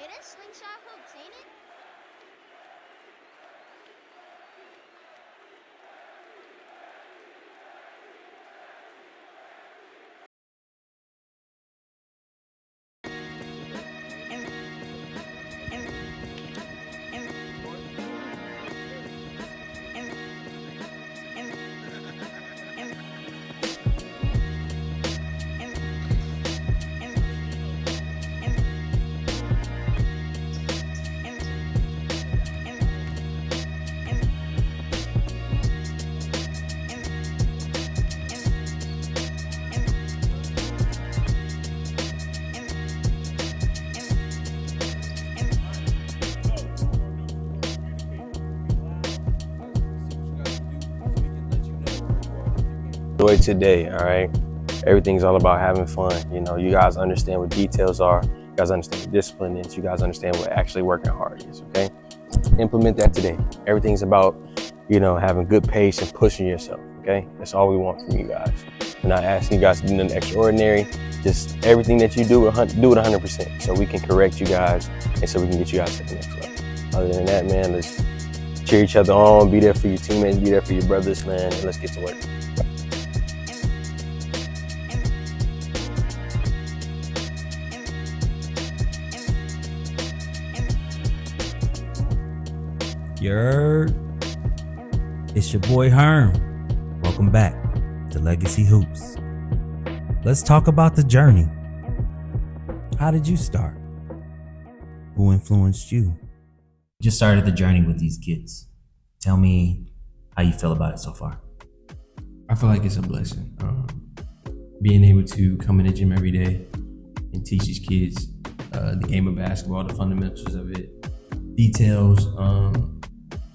Hey, that's slingshot hoops, ain't it? Enjoy today, all right? Everything's all about having fun. You know, you guys understand what details are. You guys understand what discipline is. You guys understand what actually working hard is, okay? Implement that today. Everything's about, you know, having good pace and pushing yourself, okay? That's all we want from you guys. We're not asking you guys to do nothing extraordinary. Just everything that you do, do it 100% so we can correct you guys and so we can get you guys to the next level. Other than that, man, let's cheer each other on, be there for your teammates, be there for your brothers, man, and let's get to work. It's your boy Herm. Welcome back to Legacy Hoops. Let's talk about the journey. How did you start? Who influenced you? Just started the journey with these kids. Tell me how you feel about it so far. I feel like it's a blessing. Being able to come in the gym every day and teach these kids the game of basketball, the fundamentals of it, details,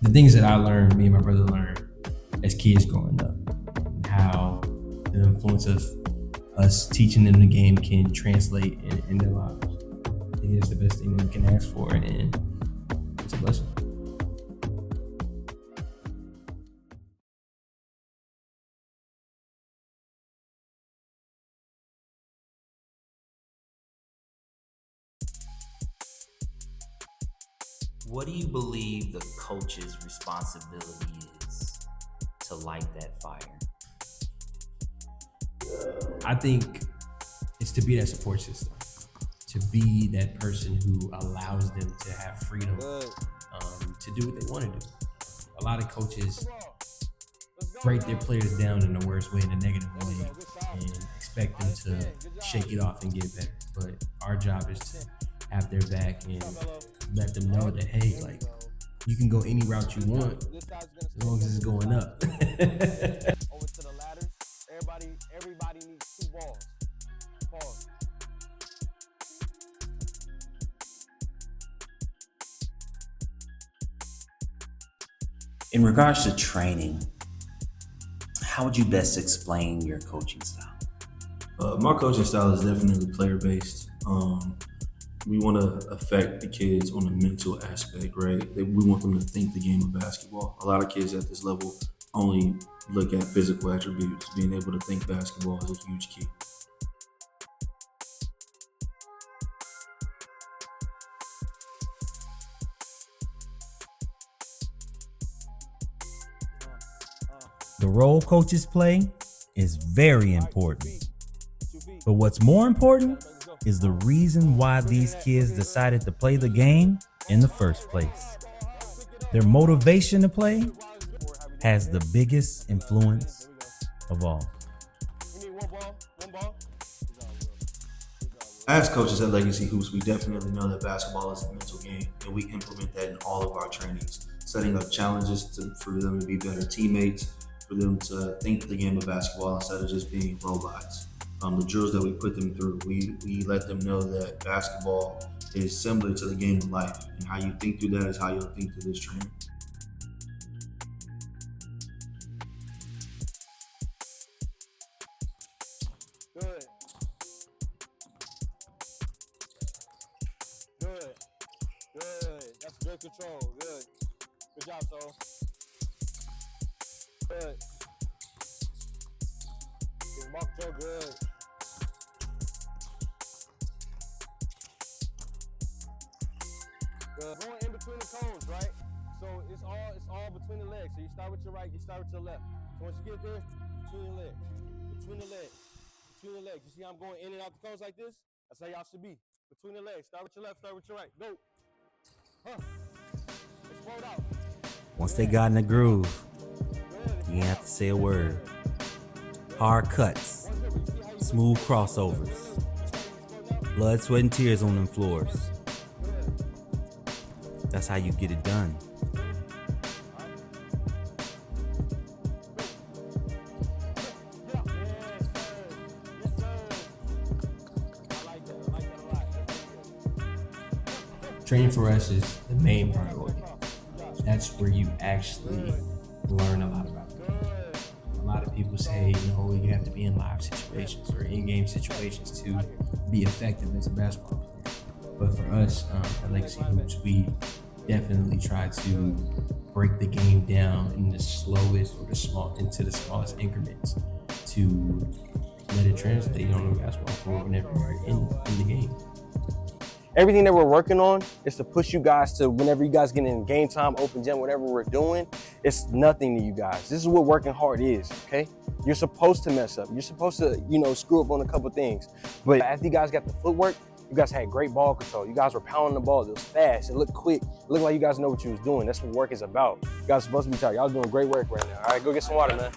the things that I learned, me and my brother learned as kids growing up, and how the influence of us teaching them the game can translate in their lives. I think it's the best thing we can ask for, and it's a blessing. What do you believe the coach's responsibility is to light that fire? I think it's to be that support system, to be that person who allows them to have freedom to do what they want to do. A lot of coaches break their players down in the worst way, in a negative way, and expect them to shake it off and get better. But our job is to have their back and let them know that, hey, like, you can go any route you want as long as it's going up. Over to the ladders. Everybody needs 2 balls. Pause. In regards to training, how would you best explain your coaching style? My coaching style is definitely player-based. We want to affect the kids on the mental aspect, right? We want them to think the game of basketball. A lot of kids at this level only look at physical attributes. Being able to think basketball is a huge key. The role coaches play is very important. But what's more important is the reason why these kids decided to play the game in the first place. Their motivation to play has the biggest influence of all. As coaches at Legacy Hoops, we definitely know that basketball is a mental game, and we implement that in all of our trainings, setting up challenges for them to be better teammates, for them to think the game of basketball instead of just being robots. The drills that we put them through, we let them know that basketball is similar to the game of life, and how you think through that is how you'll think through this training. Good. Good. Good. That's good control. Good. Good job, Sol. Good. Good ball control. Good. Going in between the cones, right? So it's all between the legs. So you start with your right, you start with your left. So once you get there, between your legs, between the legs, between the legs. You see how I'm going in and out the cones like this? That's how y'all should be. Between the legs. Start with your left, start with your right. Go. Explode out. Once they got in the groove, you ain't have to say a word. Hard cuts, smooth crossovers, blood, sweat, and tears on them floors. That's how you get it done. Training for us is the main priority. That's where you actually learn a lot about the game. A lot of people say, you have to be in live situations or in-game situations to be effective as a basketball player. But for us at Legacy Hoops, we definitely try to break the game down in the slowest or into the smallest increments to let it translate on the basketball floor whenever you're in the game. Everything that we're working on is to push you guys to whenever you guys get in game time, open gym, whatever we're doing, it's nothing to you guys. This is what working hard is, okay? You're supposed to mess up. You're supposed to, screw up on a couple things. But after you guys got the footwork, you guys had great ball control. You guys were pounding the ball. It was fast. It looked quick. It looked like you guys know what you was doing. That's what work is about. You guys are supposed to be tired. Y'all doing great work right now. All right, go get some water, man.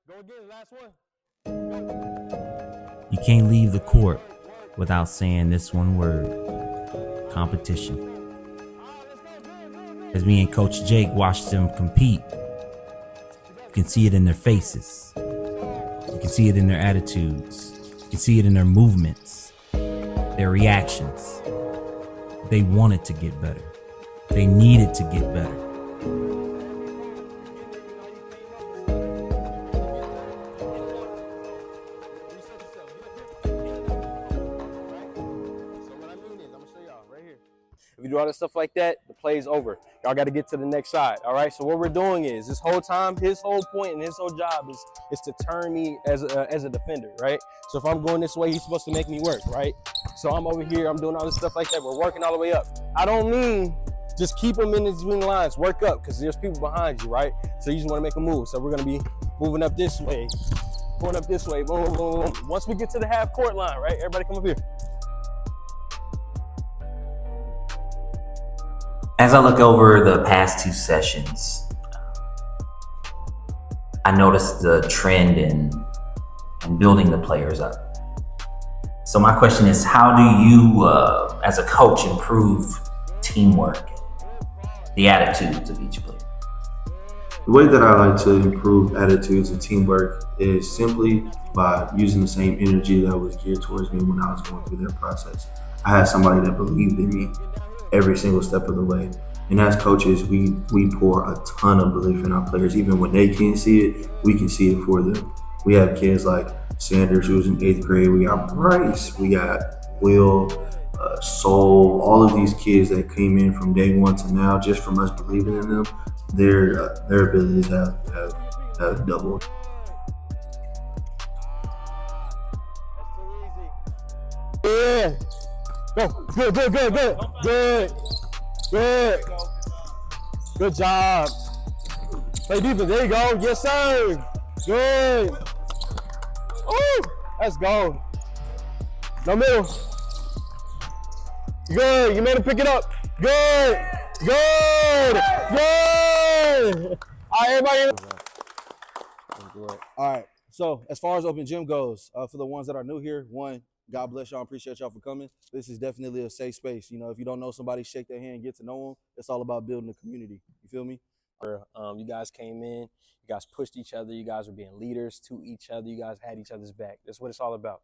Go again, last one. You can't leave the court without saying this one word: competition. As me and Coach Jake watched them compete, you can see it in their faces. You can see it in their attitudes. You can see it in their movements, their reactions. They wanted to get better. They needed to get better. If you do all this stuff like that, the play's over. Y'all got to get to the next side, all right? So what we're doing is, this whole time, his whole point and his whole job is to turn me as a defender, right? So if I'm going this way, he's supposed to make me work, right? So I'm over here, I'm doing all this stuff like that. We're working all the way up. I don't mean just keep them in between the lines, work up, because there's people behind you, right? So you just want to make a move. So we're going to be moving up this way, going up this way, boom, boom, boom. Once we get to the half court line, right? Everybody come up here. As I look over the past two sessions, I noticed the trend in building the players up. So my question is, how do you, as a coach, improve teamwork, the attitudes of each player? The way that I like to improve attitudes and teamwork is simply by using the same energy that was geared towards me when I was going through that process. I had somebody that believed in me every single step of the way. And as coaches, we pour a ton of belief in our players. Even when they can't see it, we can see it for them. We have kids like Sanders, who was in 8th grade. We got Bryce, we got Will, Soul, all of these kids that came in from day one to now, just from us believing in them, their abilities have doubled. Yeah. Go. Good. Good job. Play defense. There you go. Yes, sir. Good. Ooh, let's go. No middle. Good. You made him pick it up. Good. All right, everybody. All right. So as far as open gym goes, for the ones that are new here, one, God bless y'all. Appreciate y'all for coming. This is definitely a safe space. You know, if you don't know somebody, shake their hand, get to know them. It's all about building a community. You feel me? You guys came in, you guys pushed each other, you guys were being leaders to each other, you guys had each other's back. That's what it's all about.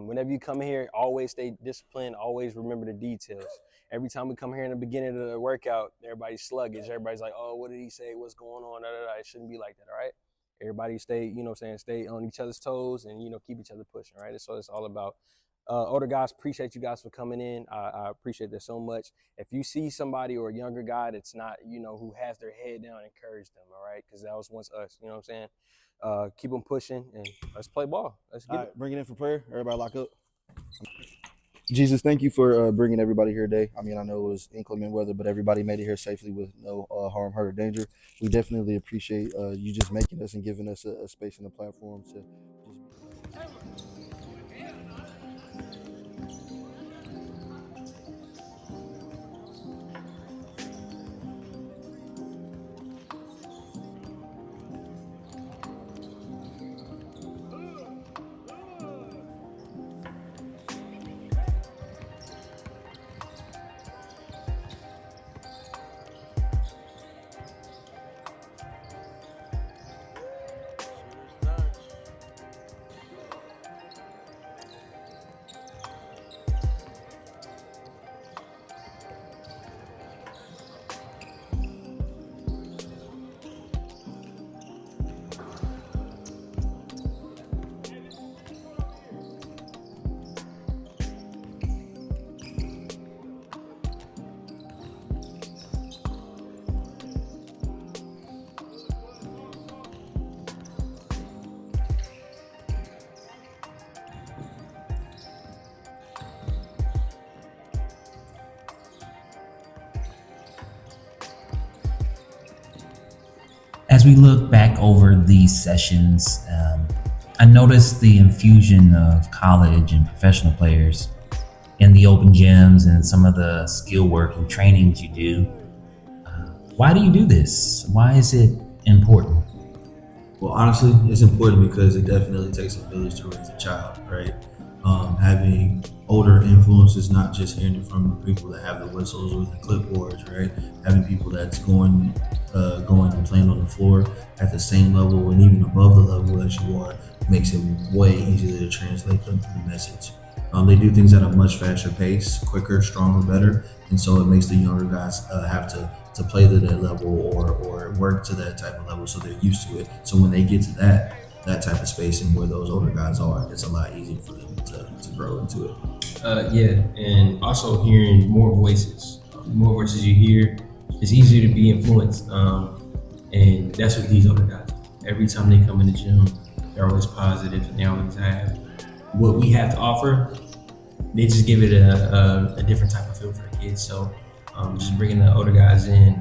Whenever you come here, always stay disciplined, always remember the details. Every time we come here in the beginning of the workout, everybody's sluggish. Everybody's like, oh, what did he say? What's going on? Da, da, da. It shouldn't be like that, all right? Everybody stay, you know what I'm saying, stay on each other's toes and, you know, keep each other pushing, right? So it's all about older guys. Appreciate you guys for coming in. I appreciate that so much. If you see somebody or a younger guy that's not, you know, who has their head down, encourage them, all right? Because that was once us, you know what I'm saying? Keep them pushing and let's play ball. Let's get it. Bring it in for prayer. Everybody lock up. Jesus, thank you for bringing everybody here today. I mean, I know it was inclement weather, but everybody made it here safely with no harm, hurt, or danger. We definitely appreciate you just making us and giving us a space and a platform to just. As we look back over these sessions, I noticed the infusion of college and professional players in the open gyms and some of the skill work and trainings you do. Why do you do this? Why is it important? Well, honestly, it's important because it definitely takes a village to raise a child, right? Having older influences, not just hearing it from the people that have the whistles or the clipboards, right? Having people that's going and playing on the floor at the same level and even above the level that you are makes it way easier to translate the message. They do things at a much faster pace, quicker, stronger, better, and so it makes the younger guys have to play to that level or work to that type of level, so they're used to it. So when they get to that type of space and where those older guys are, it's a lot easier for them to grow into it. Yeah, and also hearing more voices. The more voices you hear, it's easier to be influenced. And that's what these older guys do. Every time they come in the gym, they're always positive and they always have what we have to offer. They just give it a different type of feel for the kids. So just bringing the older guys in,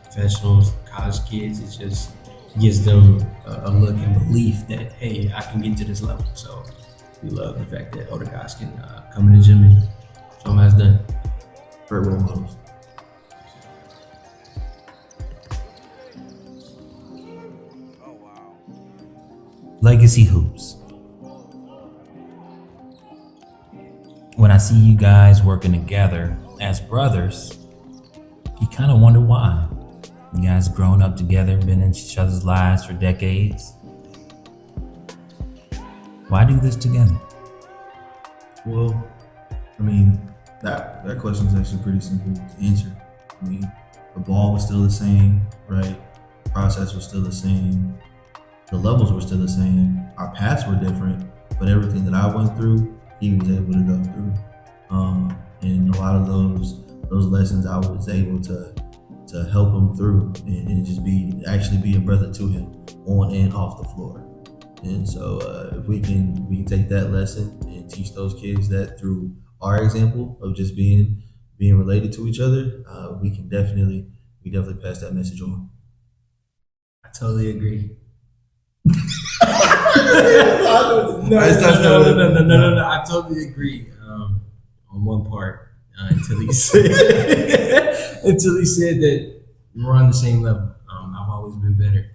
professionals, college kids, it just gives them a look and belief that, hey, I can get to this level. So we love the fact that older guys can come in the gym and show them how it's done. Great role models. Legacy Hoops. When I see you guys working together as brothers, you kind of wonder why. You guys grown up together, been in each other's lives for decades. Why do this together? Well, I mean, that question is actually pretty simple to answer. I mean, the ball was still the same, right? The process was still the same. The levels were still the same. Our paths were different, but everything that I went through, he was able to go through. And a lot of those lessons, I was able to help him through and just actually be a brother to him on and off the floor. And so if we can take that lesson and teach those kids that through our example of just being related to each other, we definitely pass that message on. I totally agree. No, I totally agree on one part until he said that we're on the same level. I've always been better.